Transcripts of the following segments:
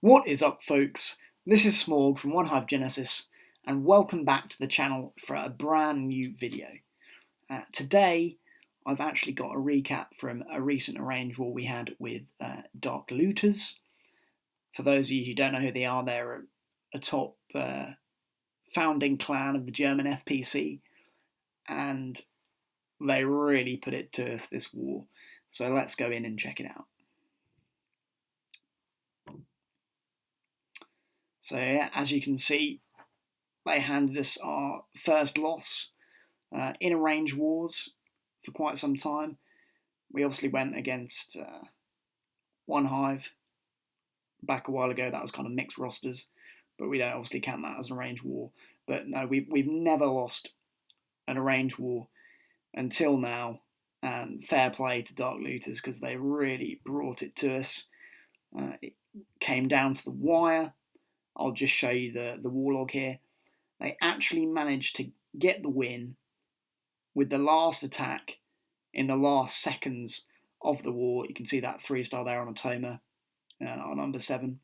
What is up, folks? This is Smorg from OneHive Genesis, and welcome back to the channel for a brand new video. Today, I've actually got a recap from a recent arrange war we had with Dark Looters. For those of you who don't know who they are, they're a top founding clan of the German FPC, and they really put it to us this war. So let's go in and check it out. So yeah, as you can see, they handed us our first loss in arrange wars for quite some time. We obviously went against OneHive back a while ago. That was kind of mixed rosters, but we don't obviously count that as an arrange war. But no, we've never lost an arrange war until now, and fair play to Dark Looters because they really brought it to us. It came down to the wire. I'll just show you the war log here. They actually managed to get the win with the last attack in the last seconds of the war. You can see that 3-star there on Atoma, on number 7.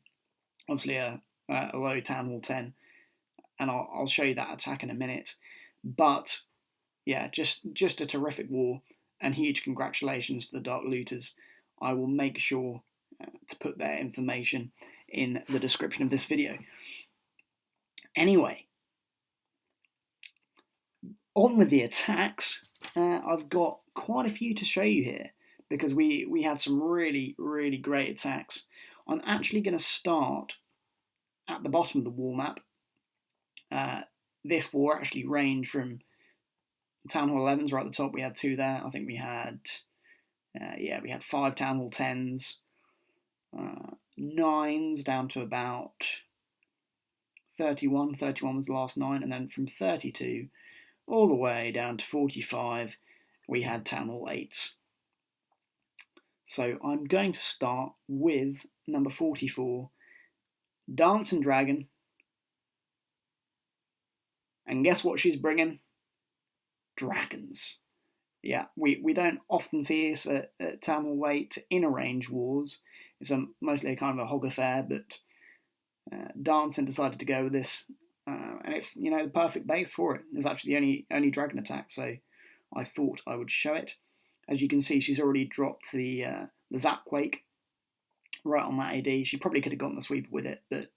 Obviously a low Town Hall 10, and I'll show you that attack in a minute. But yeah, just a terrific war, and huge congratulations to the Dark Looters. I will make sure to put their information in the description of this video. Anyway, on with the attacks. I've got quite a few to show you here because we had some really great attacks. I'm actually going to start at the bottom of the war map. This war actually ranged from Town Hall 11s right at the top. We had 2 there. I think we had 5 Town Hall 10s. 9s down to about 31. 31 was the last 9, and then from 32 all the way down to 45 we had Town Hall 8s. So I'm going to start with number 44, Dancing Dragon, and guess what she's bringing? Dragons. Yeah, we don't often see this at Town Hall 8 in arrange wars. It's mostly a kind of a hog affair, but Dancing decided to go with this, and it's the perfect base for it. It's actually the only dragon attack, so I thought I would show it. As you can see, she's already dropped the Zap Quake right on that AD. She probably could have gotten the sweeper with it, but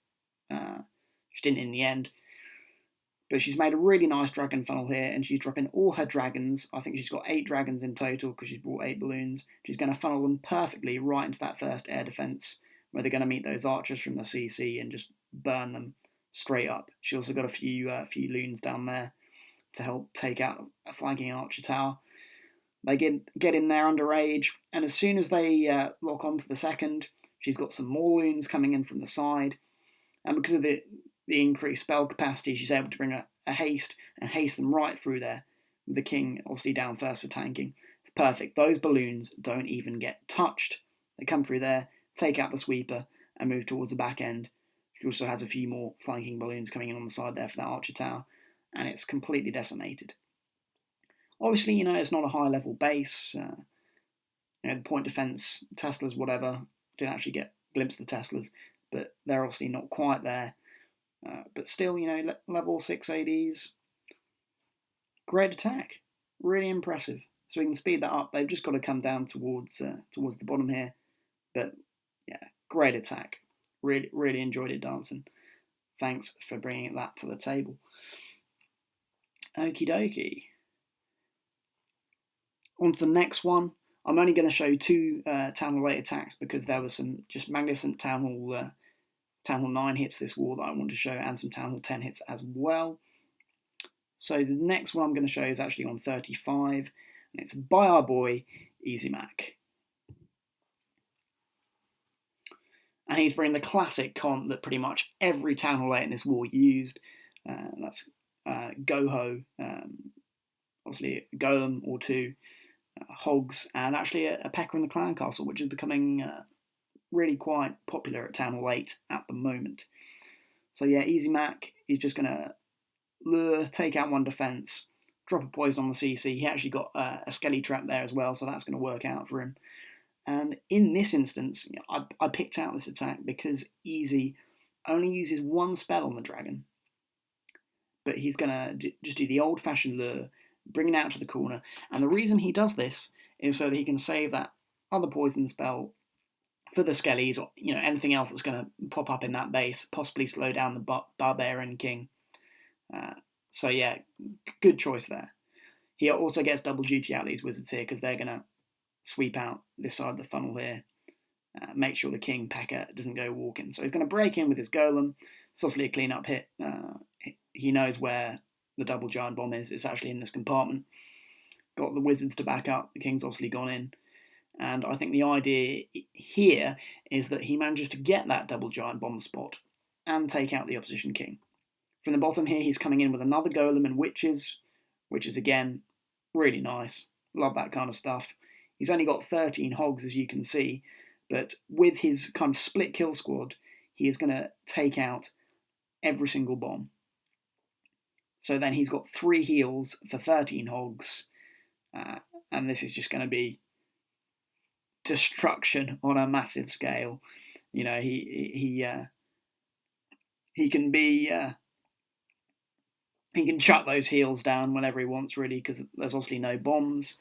she didn't in the end. But she's made a really nice dragon funnel here, and she's dropping all her dragons. I think she's got 8 dragons in total because she's brought 8 balloons. She's going to funnel them perfectly right into that first air defense, where they're going to meet those archers from the CC and just burn them straight up. She also got a few loons down there to help take out a flanking archer tower. They get in there underage, and as soon as they lock onto the second, she's got some more loons coming in from the side, and because of the increased spell capacity, she's able to bring a haste and haste them right through there, with the king obviously down first for tanking. It's perfect. Those balloons don't even get touched. They come through there, take out the sweeper, and move towards the back end. She also has a few more flanking balloons coming in on the side there for that archer tower, and it's completely decimated. Obviously, it's not a high-level base. The point defense, Teslas, whatever, didn't actually get a glimpse of the Teslas, but they're obviously not quite there. But still, level 6 ADs, great attack, really impressive. So we can speed that up. They've just got to come down towards the bottom here. But yeah, great attack. Really enjoyed it, Dancing. Thanks for bringing that to the table. Okie dokie. On to the next one. I'm only going to show 2 Town Hall 8 attacks because there were some just magnificent Town Hall 9 hits this war that I want to show, and some Town Hall 10 hits as well. So the next one I'm going to show is actually on 35, and it's by our boy Easy Mac. And he's bringing the classic comp that pretty much every Town Hall 8 in this war used. That's Goho, obviously a golem or 2, hogs, and actually a Pecker in the Clan Castle, which is becoming really quite popular at Town Hall 8 at the moment. So yeah, Easy Mac, he's just going to lure, take out 1 defense, drop a poison on the CC. He actually got a Skelly trap there as well, so that's going to work out for him. And in this instance, I picked out this attack because Easy only uses one spell on the dragon, but he's going to just do the old-fashioned lure, bring it out to the corner. And the reason he does this is so that he can save that other poison spell for the skellies, or anything else that's going to pop up in that base, possibly slow down the Barbarian King. So yeah, good choice there. He also gets double duty out of these wizards here because they're going to sweep out this side of the funnel here, make sure the King Pecker doesn't go walking. So he's going to break in with his golem. It's obviously a clean-up hit. He knows where the double giant bomb is. It's actually in this compartment. Got the wizards to back up. The King's obviously gone in. And I think the idea here is that he manages to get that double giant bomb spot and take out the opposition king. From the bottom here, he's coming in with another golem and witches, which is, again, really nice. Love that kind of stuff. He's only got 13 hogs, as you can see, but with his kind of split kill squad, he is going to take out every single bomb. So then he's got 3 heals for 13 hogs, and this is just going to be destruction on a massive scale. He can be he can chuck those heals down whenever he wants, really, because there's obviously no bombs.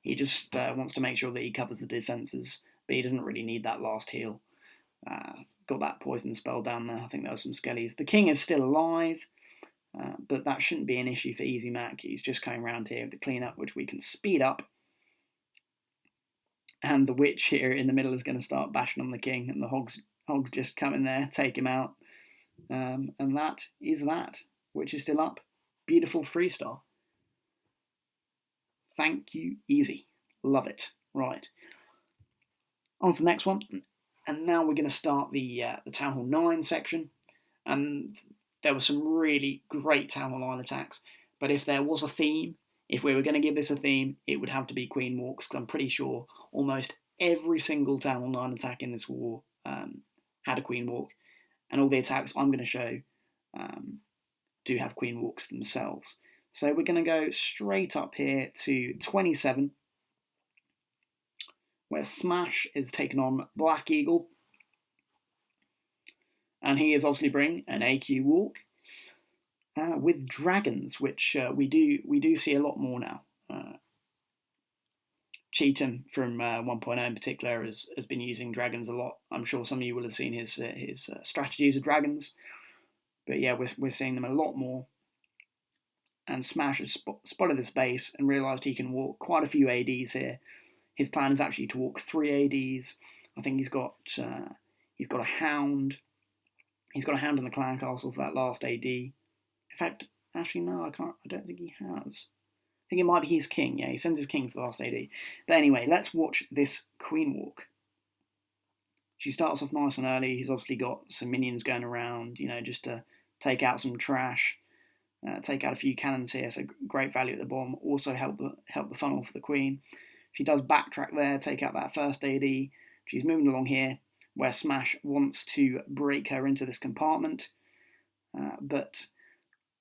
He just wants to make sure that he covers the defenses, but he doesn't really need that last heal. Got that poison spell down there. I think there were some skellies. The king is still alive, but that shouldn't be an issue for Easy Mac. He's just coming around here with the cleanup, which we can speed up. And the witch here in the middle is going to start bashing on the king, and the hogs just come in there, take him out. And that is that. Witch is still up. Beautiful 3-star. Thank you, Easy. Love it. Right. On to the next one. And now we're going to start the Town Hall 9 section. And there were some really great Town Hall 9 attacks. But if there was a theme, if we were going to give this a theme, it would have to be Queen Walks, because I'm pretty sure almost every single Town Hall 9 attack in this war had a Queen Walk. And all the attacks I'm going to show do have Queen Walks themselves. So we're going to go straight up here to 27, where Smash is taken on Black Eagle. And he is obviously bringing an AQ Walk. With dragons, which we do see a lot more now. Cheatham from 1.0 in particular has been using dragons a lot. I'm sure some of you will have seen his strategies of dragons, but yeah, we're seeing them a lot more. And Smash has spotted this base and realised he can walk quite a few ADs here. His plan is actually to walk 3 ADs. I think he's got a hound. He's got a hound in the clan castle for that last AD. In fact, actually, no, I don't think he has. I think it might be his king. Yeah, he sends his king for the last AD. But anyway, let's watch this Queen Walk. She starts off nice and early. He's obviously got some minions going around, just to take out some trash, take out a few cannons here. So great value at the bomb. Also help the funnel for the queen. She does backtrack there, take out that first AD. She's moving along here, where Smash wants to break her into this compartment, but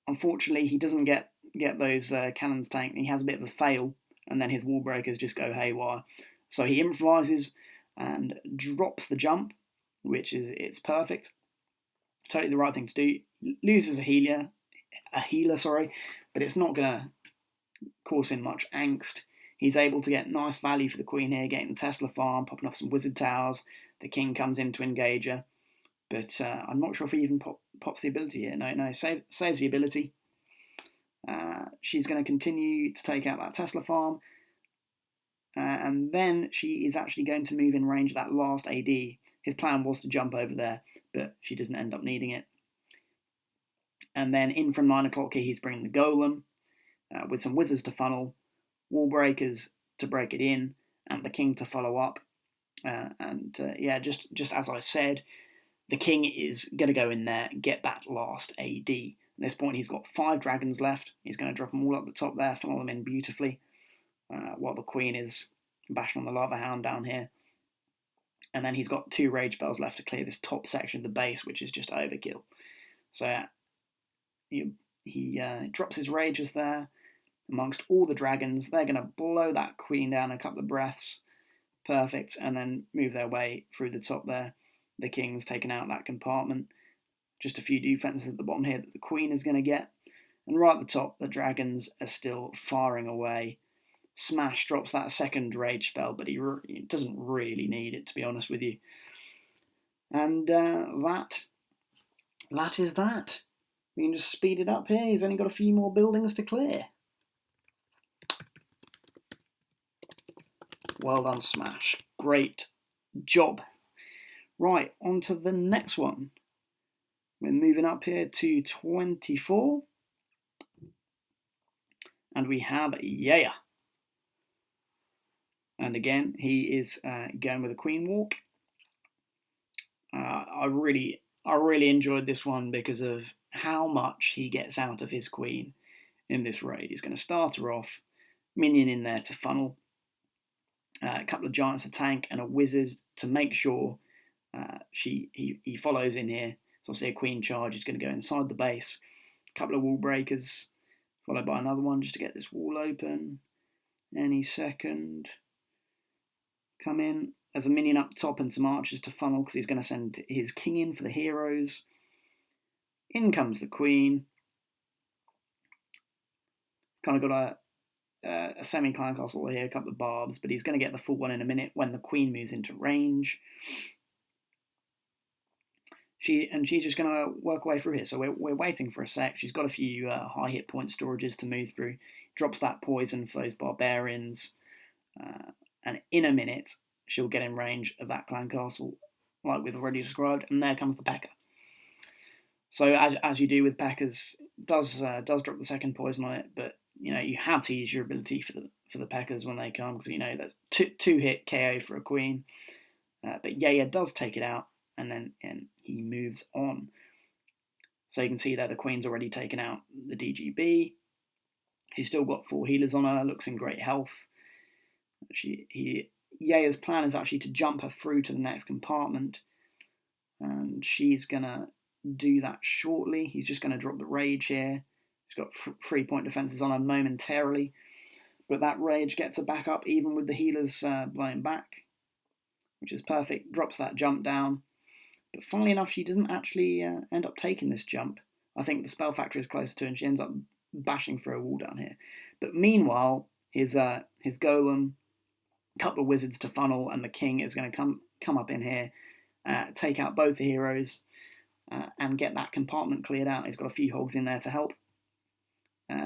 unfortunately, he doesn't get those cannons tanked. He has a bit of a fail, and then his wall breakers just go haywire. So he improvises and drops the jump, which it's perfect. Totally the right thing to do. Loses a healer, but it's not going to cause him much angst. He's able to get nice value for the queen here, getting the Tesla farm, popping off some wizard towers. The king comes in to engage her, but I'm not sure if he even pops the ability here. No, saves the ability. She's going to continue to take out that Tesla farm, and then she is actually going to move in range of that last AD. His plan was to jump over there, but she doesn't end up needing it. And then in from 9 o'clock here, he's bringing the golem with some wizards to funnel, wall breakers to break it in, and the king to follow up. Just as I said, the king is going to go in there and get that last AD. At this point, he's got 5 dragons left. He's going to drop them all up the top there, funnel them in beautifully, while the queen is bashing on the lava hound down here. And then he's got 2 rage spells left to clear this top section of the base, which is just overkill. So he drops his rages there amongst all the dragons. They're going to blow that queen down a couple of breaths. Perfect, and then move their way through the top there. The king's taken out that compartment. Just a few defences at the bottom here that the queen is going to get. And right at the top, the dragons are still firing away. Smash drops that second rage spell, but he doesn't really need it, to be honest with you. And that is that. We can just speed it up here. He's only got a few more buildings to clear. Well done, Smash. Great job. Right, on to the next one. We're moving up here to 24. And we have Yaya. And again, he is going with a queen walk. I really enjoyed this one because of how much he gets out of his queen in this raid. He's going to start her off, minion in there to funnel, a couple of giants to tank, and a wizard to make sure he follows in here. So obviously a queen charge is going to go inside the base. A couple of wall breakers, followed by another one just to get this wall open. Any second. Come in as a minion up top and some archers to funnel because he's going to send his king in for the heroes. In comes the queen. Kind of got a semi-clan castle here, a couple of barbs, but he's going to get the full one in a minute when the queen moves into range. She's just going to work her way through here, so we're waiting for a sec. She's got a few high hit point storages to move through. Drops that poison for those barbarians. And in a minute, she'll get in range of that clan castle, like we've already described, and there comes the P.E.K.K.A. So as you do with P.E.K.K.A.s, does drop the second poison on it, but you have to use your ability for the P.E.K.K.A.s when they come, because that's two hit KO for a queen. But Yaya does take it out, and he moves on. So you can see there the queen's already taken out the DGB. She's still got 4 healers on her, looks in great health. Yaya's plan is actually to jump her through to the next compartment, and she's gonna do that shortly. He's just gonna drop the rage here. She's got 3-point defenses on her momentarily, but that rage gets her back up even with the healers blowing back, which is perfect. Drops that jump down, but funnily enough, she doesn't actually end up taking this jump. I think the spell factory is closer to her, and she ends up bashing through a wall down here. But meanwhile, his golem, couple of wizards to funnel, and the king is going to come up in here, take out both the heroes, and get that compartment cleared out. He's got a few hogs in there to help.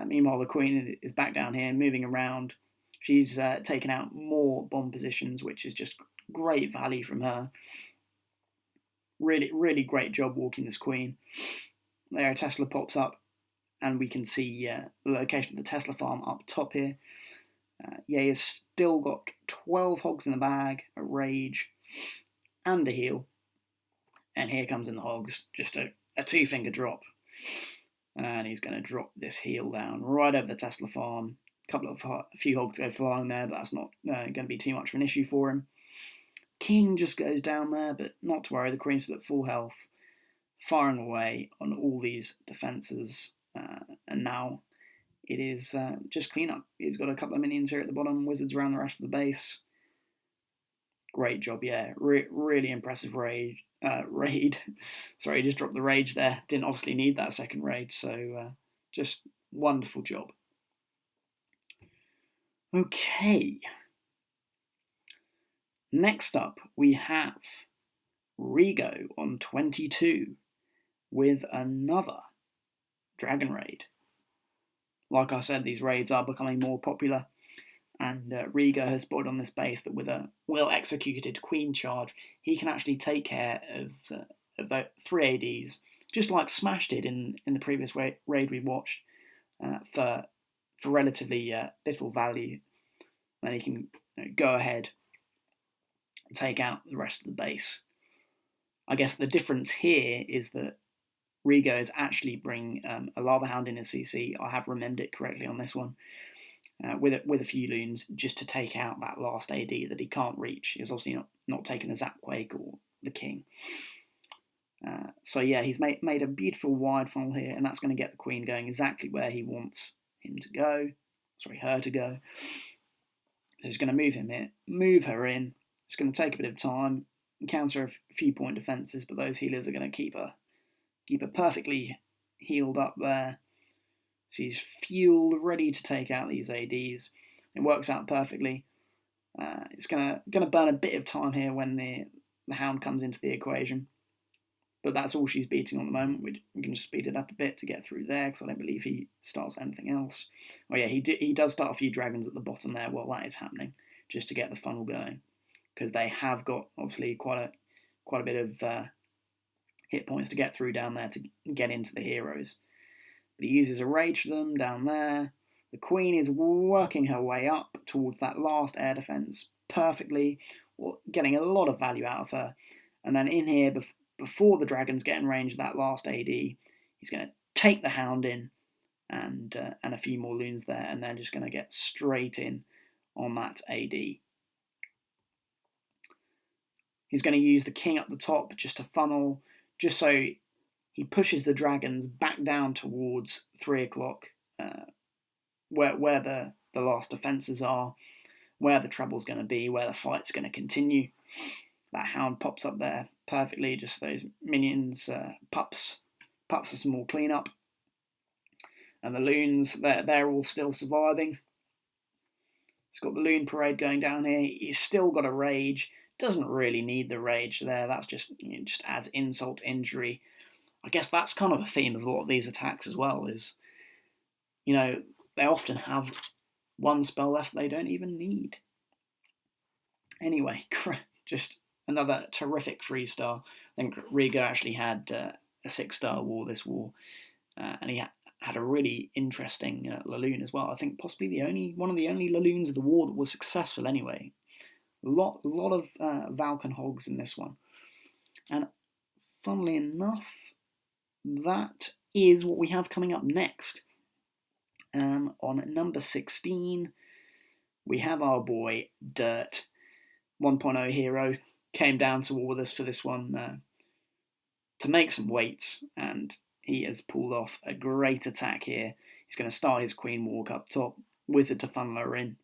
Meanwhile, the queen is back down here, moving around. She's taken out more bomb positions, which is just great value from her. Really, really great job walking this queen. There, a Tesla pops up, and we can see the location of the Tesla farm up top here. Yaya's still got 12 hogs in the bag, a rage, and a heal. And here comes in the hogs, just a 2-finger drop. And he's going to drop this heal down right over the Tesla farm. A few hogs go flying there, but that's not going to be too much of an issue for him. King just goes down there, but not to worry, the queen's still at full health, firing away on all these defences. And now it is just cleanup. He's got a couple of minions here at the bottom, wizards around the rest of the base. Great job, yeah. Really impressive raid. Sorry, just dropped the rage there. Didn't obviously need that second rage, so just wonderful job. Okay. Next up, we have Rigo on 22 with another dragon raid. Like I said, these raids are becoming more popular, and Rigo has spotted on this base that with a well-executed queen charge, he can actually take care of the 3 ADs, just like Smash did in the previous raid we watched, for relatively little value. Then he can go ahead and take out the rest of the base. I guess the difference here is that Rigo is actually bringing a Lava Hound in his CC. I have remembered it correctly on this one. With a few loons, just to take out that last AD that he can't reach. He's obviously not taking the Zapquake or the King. So yeah, he's made a beautiful wide funnel here, and that's going to get the Queen going exactly where he wants her to go. So he's going to move her in, It's going to take a bit of time, encounter a few point defences, but those healers are going to keep her perfectly healed up there. She's fueled, ready to take out these ADs. It works out perfectly. It's going to burn a bit of time here when the hound comes into the equation. But that's all she's beating on the moment. We can just speed it up a bit to get through there, because I don't believe he starts anything else. Oh yeah, he does start a few dragons at the bottom there while that is happening, just to get the funnel going, because they have got obviously quite a bit of hit points to get through down there to get into the heroes. But he uses a rage for them down there. The queen is working her way up towards that last air defense perfectly, getting a lot of value out of her. And then in here, before the dragons get in range of that last AD, he's going to take the hound in and a few more loons there, and then just going to get straight in on that AD. He's going to use the king up the top just to funnel, just so he pushes the dragons back down towards 3 o'clock, where the last defences are, where the trouble's going to be, where the fight's going to continue. That hound pops up there perfectly, just those minions, pups a small cleanup. And the loons, they're all still surviving. He's got the loon parade going down here. He's still got a rage. Doesn't really need the rage there. That's just adds insult to injury. I guess that's kind of a theme of a lot of these attacks as well, is, they often have one spell left they don't even need. Anyway, just another terrific 3-star. I think Riga actually had a 6-star war this war, and he had a really interesting Laloon as well. I think possibly one of the only Laloons of the war that was successful anyway. A lot of Valken hogs in this one. And funnily enough, that is what we have coming up next. On number 16, we have our boy Dirt, 1.0 hero, came down to war with us for this one to make some weights, and he has pulled off a great attack here. He's going to start his Queen Walk up top, Wizard to funnel her in.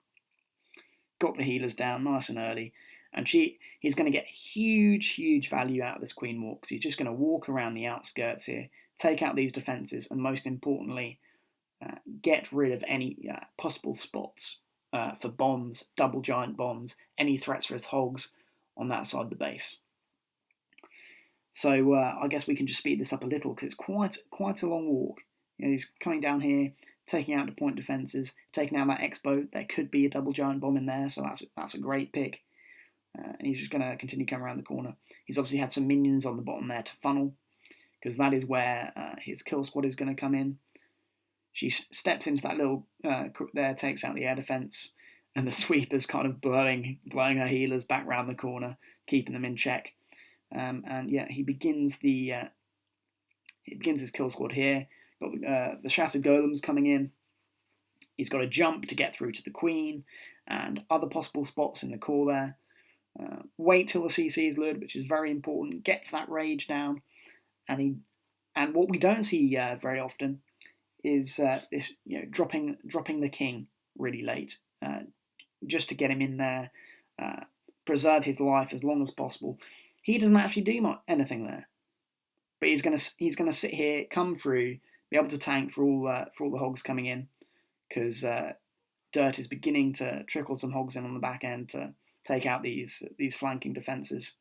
Got the healers down nice and early, and he's going to get huge value out of this Queen Walk, because he's just going to walk around the outskirts here, take out these defences, and most importantly, get rid of any possible spots for bombs, double giant bombs, any threats for his hogs on that side of the base. So I guess we can just speed this up a little, because it's quite a long walk. He's coming down here, taking out the point defences, taking out that X-boat. There could be a double giant bomb in there, so that's a great pick. And he's just going to continue coming around the corner. He's obviously had some minions on the bottom there to funnel, because that is where his kill squad is going to come in. She steps into that little crook there, takes out the air defence, and the sweeper's kind of blowing her healers back round the corner, keeping them in check. And yeah, he begins his kill squad here. Got the shattered golems coming in. He's got a jump to get through to the queen and other possible spots in the core there. Wait till the CC is lured, which is very important. Gets that rage down, and what we don't see very often is this dropping the king really late, just to get him in there, preserve his life as long as possible. He doesn't actually do anything there, but he's gonna sit here, come through, be able to tank for all the hogs coming in, because Dirt is beginning to trickle some hogs in on the back end to take out these flanking defences,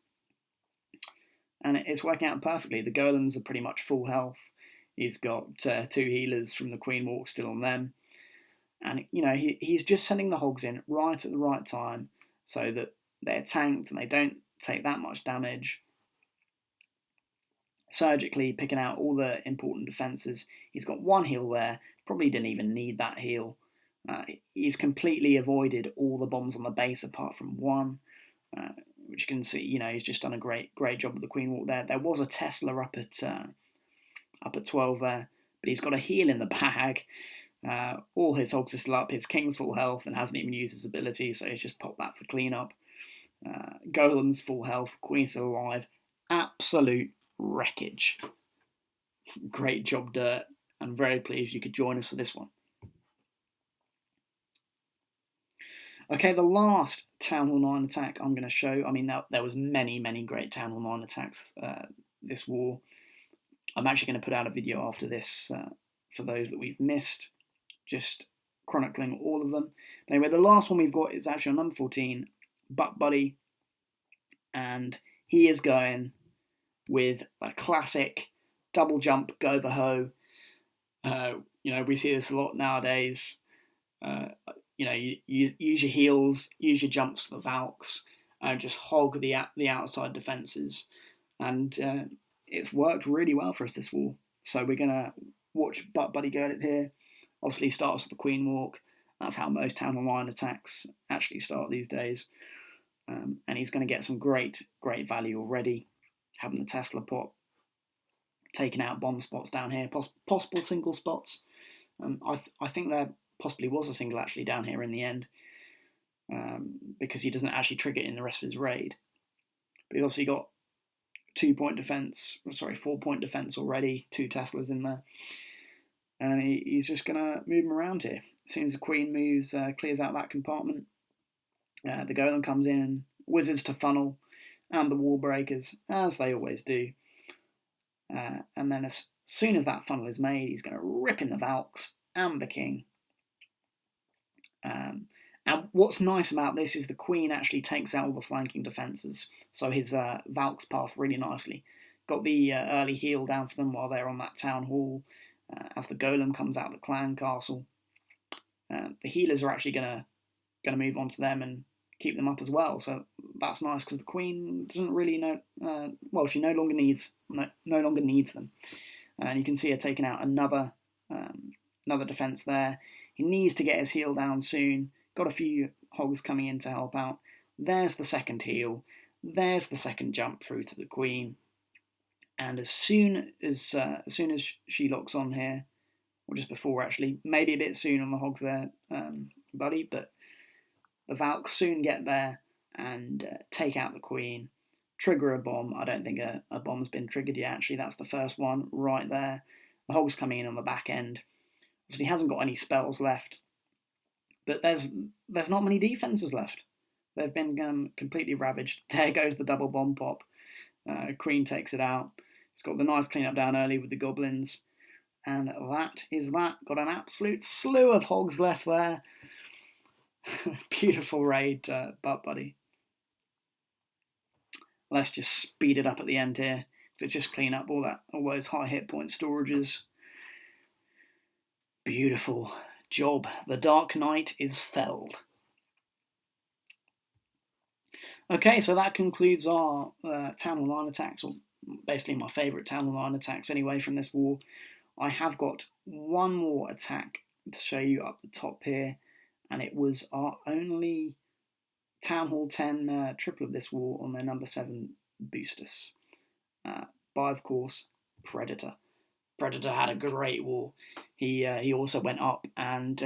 and it's working out perfectly. The golems are pretty much full health. He's got 2 healers from the Queen Walk still on them, and he's just sending the hogs in right at the right time so that they're tanked and they don't take that much damage. Surgically picking out all the important defences. He's got 1 heal there, probably didn't even need that heal. He's completely avoided all the bombs on the base apart from 1, which you can see, he's just done a great job with the Queen Walk there. There was a Tesla up at 12 there, but he's got a heal in the bag. All his hogs are still up, his king's full health and hasn't even used his ability, so he's just popped that for cleanup. Golem's full health, Queen's still alive. Absolute wreckage. Great job, Dirt. I'm very pleased you could join us for this one. Okay, the last Town Hall 9 attack I'm going to show, I mean, there was many great Town Hall 9 attacks this war. I'm actually going to put out a video after this for those that we've missed, just chronicling all of them. But anyway, the last one we've got is actually on number 14, Buck Buddy, and he is going with a classic double jump go the hoe. We see this a lot nowadays. You use your heels, use your jumps for the Valks, just hog the outside defences, and it's worked really well for us this war. So we're gonna watch Butt Buddy go at it here. Obviously starts with the Queen Walk. That's how most Town Hall 9 attacks actually start these days. And he's going to get some great value already. Having the Tesla pot, taking out bomb spots down here, possible single spots. I think there possibly was a single actually down here in the end, because he doesn't actually trigger it in the rest of his raid. But he's obviously got 4-point defense already, 2 Teslas in there. And he's just going to move him around here. As soon as the Queen moves, clears out that compartment, the Golem comes in, wizards to funnel, and the wall breakers, as they always do. And then as soon as that funnel is made, he's going to rip in the Valks and the King. And what's nice about this is the Queen actually takes out all the flanking defences, so his Valks path really nicely. Got the early heal down for them while they're on that town hall, as the Golem comes out of the clan castle. The healers are actually going to move on to them and keep them up as well, so that's nice because the Queen doesn't really know. She no longer needs them, and you can see her taking out another defense there. He needs to get his heal down soon. Got a few hogs coming in to help out. There's the second heal. There's the second jump through to the Queen. And as soon as she locks on here, or just before actually, maybe a bit soon on the hogs there, buddy, but the Valks soon get there and take out the Queen, trigger a bomb. I don't think a bomb's been triggered yet, actually. That's the first one right there. The hog's coming in on the back end. Obviously, he hasn't got any spells left, but there's not many defences left. They've been completely ravaged. There goes the double bomb pop. Queen takes it out. It's got the nice clean up down early with the goblins. And that is that. Got an absolute slew of hogs left there. Beautiful raid, Butt Buddy. Let's just speed it up at the end here to just clean up all those high hit point storages. Beautiful job. The Dark Knight is felled. Okay, so that concludes our Town Hall 9 attacks, or basically my favourite Town Hall 9 attacks anyway from this war. I have got one more attack to show you up the top here, and it was our only Town Hall 10 triple of this war on their number 7 boosters. By, of course, Predator. Predator had a great war. He also went up, and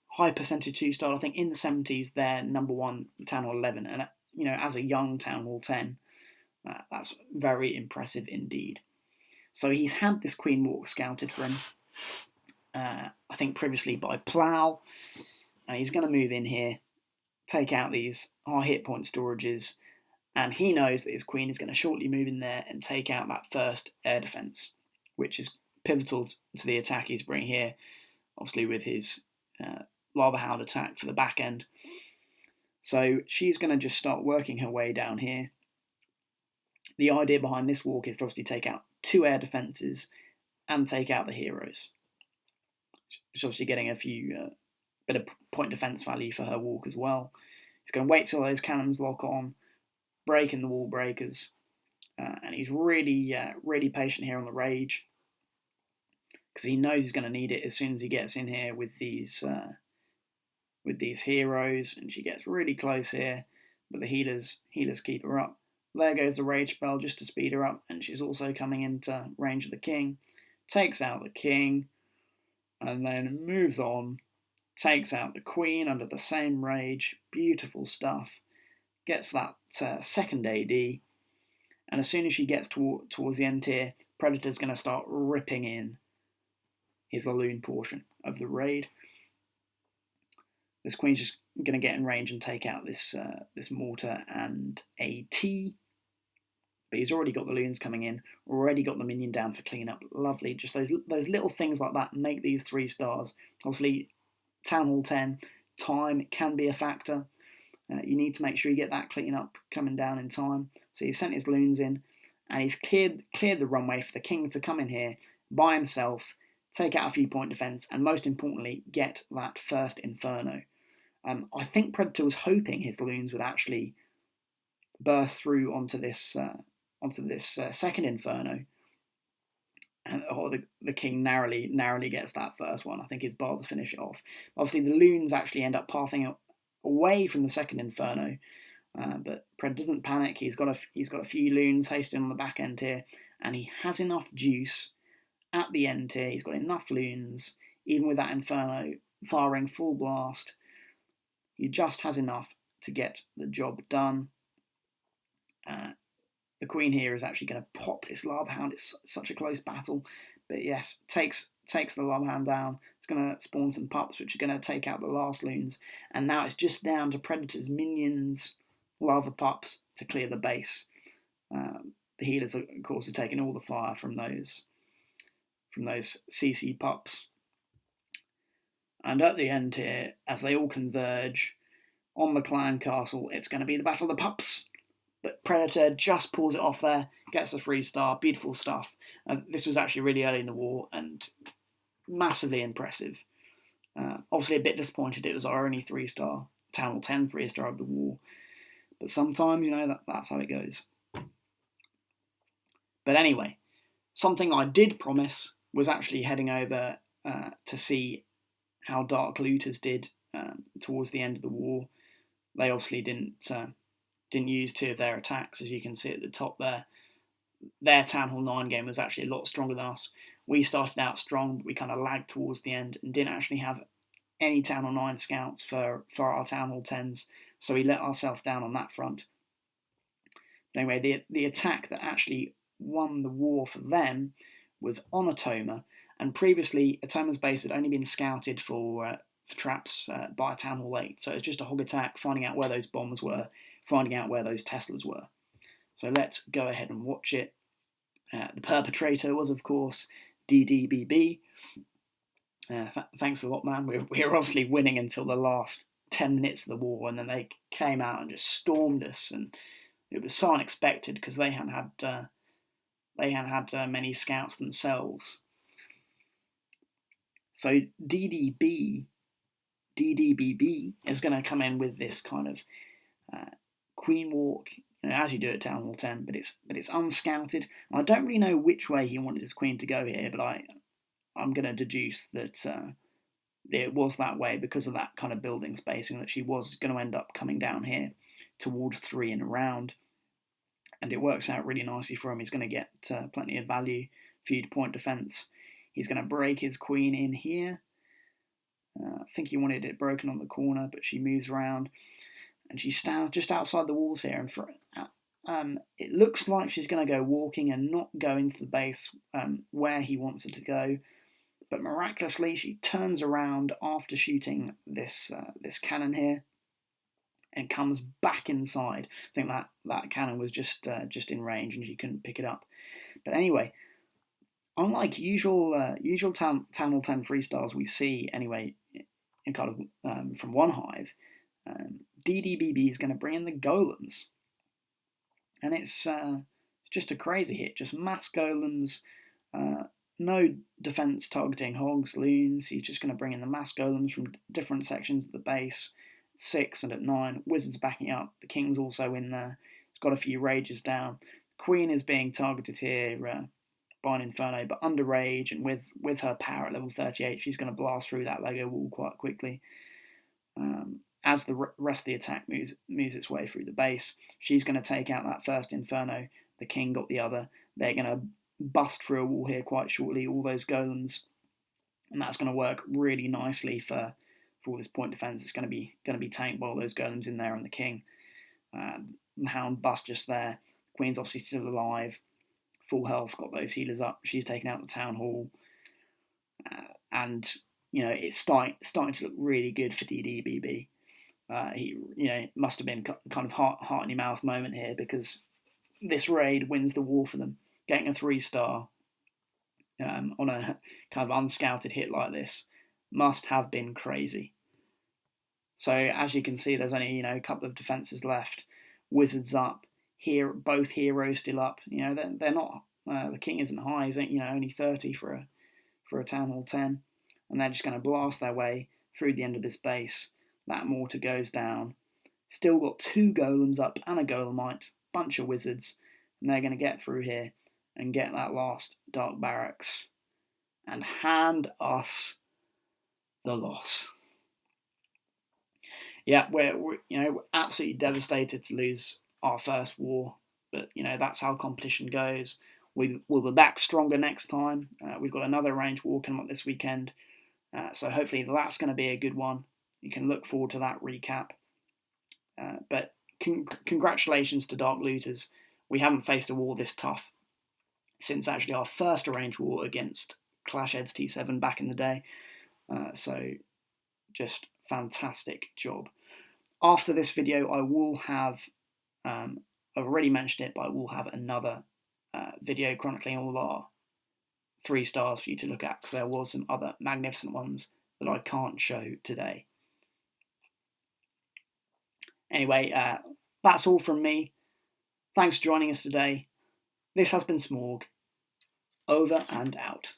high percentage 2-star, I think in the 70s, they're number 1 Town Hall 11, and as a young Town Hall 10, that's very impressive indeed. So he's had this Queen Walk scouted for him, I think previously by Plough, and he's going to move in here, take out these high hit point storages, and he knows that his Queen is going to shortly move in there and take out that first air defence, which is pivotal to the attack he's bringing here, obviously with his Lava Hound attack for the back end. So she's going to just start working her way down here. The idea behind this walk is to obviously take out 2 air defences and take out the heroes. She's obviously getting a few bit of point defence value for her walk as well. He's going to wait till those cannons lock on, breaking the wall breakers, and he's really patient here on the rage, because he knows he's going to need it as soon as he gets in here with these heroes, and she gets really close here, but the healers keep her up. There goes the rage spell just to speed her up, and she's also coming into range of the King, takes out the King, and then moves on, takes out the Queen under the same rage. Beautiful stuff. Gets that second AD, and as soon as she gets towards the end here, Predator's going to start ripping in his Laloon portion of the raid. This queen's just going to get in range and take out this mortar and a T. But he's already got the loons coming in, already got the minion down for cleanup. Lovely. Just those little things like that make these 3 stars. Obviously, Town Hall 10, time can be a factor. You need to make sure you get that cleanup coming down in time. So he sent his loons in, and he's cleared the runway for the king to come in here by himself, take out a few point defense, and most importantly, get that first Inferno. I think Predator was hoping his loons would actually burst through onto this second Inferno, and the king narrowly gets that first one. I think his bar to finish it off. Obviously, the loons actually end up pathing away from the second Inferno, but Pred doesn't panic. He's got a few loons hasting on the back end here, and he has enough juice at the end here. He's got enough loons, even with that Inferno firing full blast. He just has enough to get the job done. The queen here is actually going to pop this lava hound. It's such a close battle, but yes, takes the lava hound down. It's going to spawn some pups, which are going to take out the last loons, and now it's just down to Predator's minions, lava pups, to clear the base. The healers, of course, are taking all the fire from those CC pups. And at the end here, as they all converge on the clan castle, it's going to be the Battle of the Pups. But Predator just pulls it off there, gets a 3-star, beautiful stuff. This was actually really early in the war and massively impressive. Obviously a bit disappointed it was our only 3-star, Town Hall 10 3-star of the war. But sometimes, that's how it goes. But anyway, something I did promise was actually heading over to see how Dark Looters did towards the end of the war. They obviously didn't use 2 of their attacks, as you can see at the top there. Their Town Hall 9 game was actually a lot stronger than us. We started out strong, but we kind of lagged towards the end and didn't actually have any Town Hall 9 scouts for our Town Hall 10s, so we let ourselves down on that front. But anyway, the attack that actually won the war for them was on Atoma, and previously Atoma's base had only been scouted for traps by Town Hall 8, so it was just a hog attack, finding out where those bombs were, finding out where those Teslas were. So let's go ahead and watch it. The perpetrator was, of course, DDBB. Thanks a lot, man. We were obviously winning until the last 10 minutes of the war, and then they came out and just stormed us, and it was so unexpected because they hadn't had many scouts themselves. So DDBB is going to come in with this kind of queen walk, as you do at Town Hall 10, but it's unscouted. I don't really know which way he wanted his queen to go here, but I'm going to deduce that it was that way because of that kind of building spacing, that she was going to end up coming down here towards 3 and around, and it works out really nicely for him. He's going to get plenty of value, few point defense. He's going to break his queen in here. I think he wanted it broken on the corner, but she moves around, and she stands just outside the walls here, and it looks like she's going to go walking and not go into the base where he wants her to go, but miraculously she turns around after shooting this cannon here and comes back inside. I think that cannon was just in range and she couldn't pick it up. But anyway, unlike usual Town Hall 10 3-stars we see anyway in kind of from OneHive, DDBB is going to bring in the golems, and it's just a crazy hit, just mass golems, no defense targeting hogs, loons. He's just going to bring in the mass golems from different sections of the base, 6 and at 9, wizards backing up, the king's also in there, he's got a few rages down, queen is being targeted here by an Inferno, but under rage and with her power at level 38, she's going to blast through that Lego wall quite quickly. As the rest of the attack moves its way through the base, she's going to take out that first Inferno, the king got the other, they're going to bust through a wall here quite shortly, all those golems, and that's going to work really nicely for all this point defense. It's going to be tanked by all those golems in there and the king. The hound bust just there, queen's obviously still alive, full health, got those healers up, she's taken out the town hall, and it's starting to look really good for DDBB. He must have been kind of heart in your mouth moment here, because this raid wins the war for them. Getting a 3-star on a kind of unscouted hit like this must have been crazy. So as you can see, there's only a couple of defences left. Wizards up here, both heroes still up. They're not. The king isn't high. He's only 30 for a Town Hall 10, and they're just going to blast their way through the end of this base. That mortar goes down. Still got 2 golems up and a golemite, bunch of wizards, and they're going to get through here and get that last dark barracks and hand us the loss. Yeah, we're absolutely devastated to lose our first war, but that's how competition goes. We'll be back stronger next time. We've got another arranged war coming up this weekend, so hopefully that's going to be a good one. You can look forward to that recap. But congratulations to Dark Looters. We haven't faced a war this tough since actually our first arranged war against Clash Heads T7 back in the day. So just fantastic job. After this video, I will have, I've already mentioned it, but I will have another video chronicling all our 3 stars for you to look at, because there was some other magnificent ones that I can't show today. Anyway, that's all from me. Thanks for joining us today. This has been Smorg. Over and out.